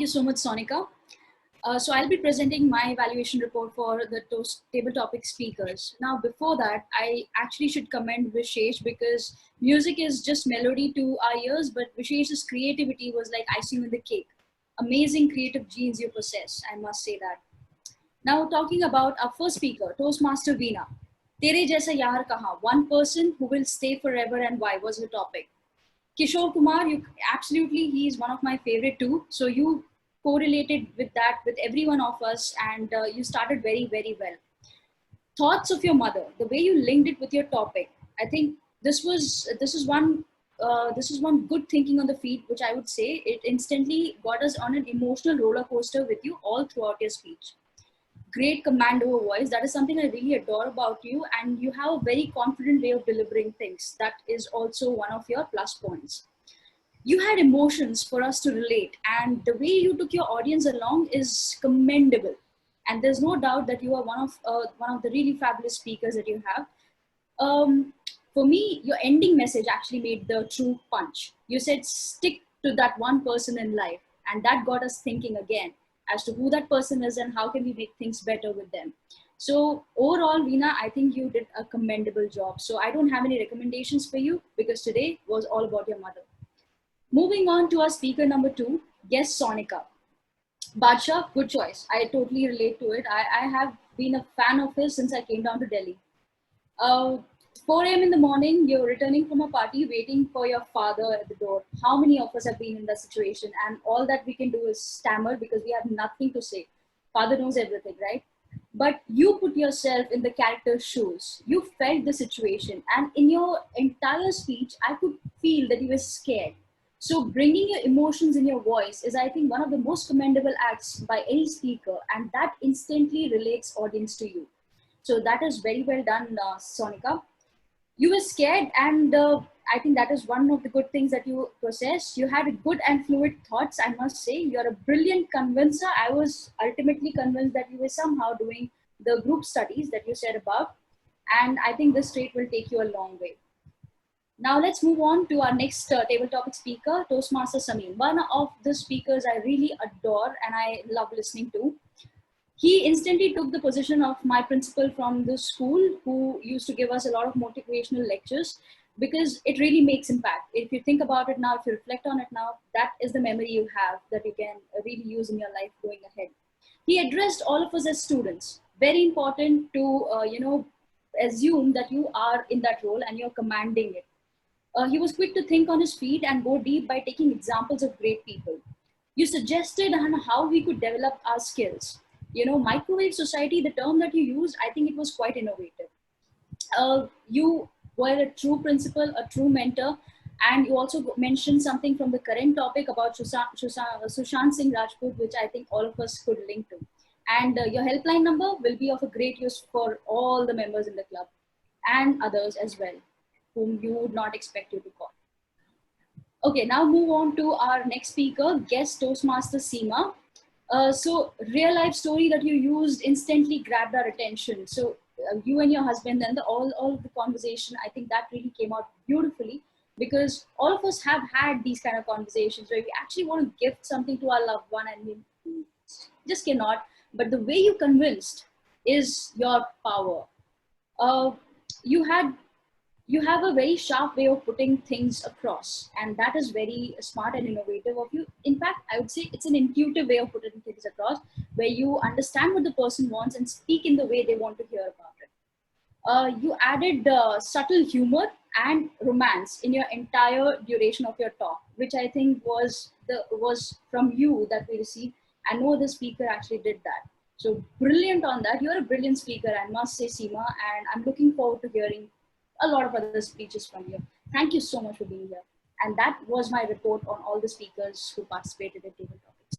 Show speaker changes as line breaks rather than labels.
Thank you so much, Sonika. So I'll be presenting my evaluation report for the table topic speakers. Now, before that, I actually should commend Vishesh because music is just melody to our ears, but Vishesh's creativity was like icing on the cake. Amazing creative genes you possess, I must say that. Now, talking about our first speaker, Toastmaster Veena. Tere Jaisa Yaar Kaha, one person who will stay forever and why was her topic. Kishore Kumar, you absolutely, he's one of my favorite too. So you correlated with that with every one of us, and you started very, very well. Thoughts of your mother, the way you linked it with your topic. I think this is one good thinking on the feet, which I would say it instantly got us on an emotional roller coaster with you all throughout your speech. Great command over voice. That is something I really adore about you, and you have a very confident way of delivering things. That is also one of your plus points. You had emotions for us to relate, and the way you took your audience along is commendable. And there's no doubt that you are one of the really fabulous speakers that you have. For me, your ending message actually made the true punch. You said stick to that one person in life, and that got us thinking again as to who that person is and how can we make things better with them. So overall, Veena, I think you did a commendable job. So I don't have any recommendations for you because today was all about your mother. Moving on to our speaker number 2, guest Sonika. Badsha, good choice. I totally relate to it. I have been a fan of his since I came down to Delhi. Uh, 4 a.m. in the morning, you're returning from a party, waiting for your father at the door. How many of us have been in that situation? And all that we can do is stammer because we have nothing to say. Father knows everything, right? But you put yourself in the character's shoes. You felt the situation. And in your entire speech, I could feel that you were scared. So bringing your emotions in your voice is, I think, one of the most commendable acts by any speaker. And that instantly relates audience to you. So that is very well done, Sonika. You were scared, and I think that is one of the good things that you possess. You had good and fluid thoughts, I must say. You're a brilliant convincer. I was ultimately convinced that you were somehow doing the group studies that you said about, and I think this trait will take you a long way. Now let's move on to our next table topic speaker, Toastmaster Sameem. One of the speakers I really adore and I love listening to. He instantly took the position of my principal from the school, who used to give us a lot of motivational lectures, because it really makes impact. If you think about it now, if you reflect on it now, that is the memory you have that you can really use in your life going ahead. He addressed all of us as students. Very important to assume that you are in that role and you're commanding it. He was quick to think on his feet and go deep by taking examples of great people. You suggested on how we could develop our skills. You know, microwave society, the term that you used, I think it was quite innovative. You were a true principal, a true mentor, and you also mentioned something from the current topic about Sushant Singh Rajput, which I think all of us could link to. And your helpline number will be of a great use for all the members in the club and others as well, whom you would not expect you to call. Okay, now move on to our next speaker, guest Toastmaster Seema. So real life story that you used instantly grabbed our attention. So you and your husband and all of the conversation, I think that really came out beautifully, because all of us have had these kind of conversations where we actually want to gift something to our loved one and we just cannot. But the way you convinced is your power. Uh, you had you have a very sharp way of putting things across, and that is very smart and innovative of you. In fact, I would say it's an intuitive way of putting things across, where you understand what the person wants and speak in the way they want to hear about it. You added subtle humor and romance in your entire duration of your talk, which I think was from you that we received, and no other speaker actually did that. So brilliant on that. You're a brilliant speaker, I must say, Seema, and I'm looking forward to hearing a lot of other speeches from you. Thank you so much for being here. And that was my report on all the speakers who participated in Table Talk.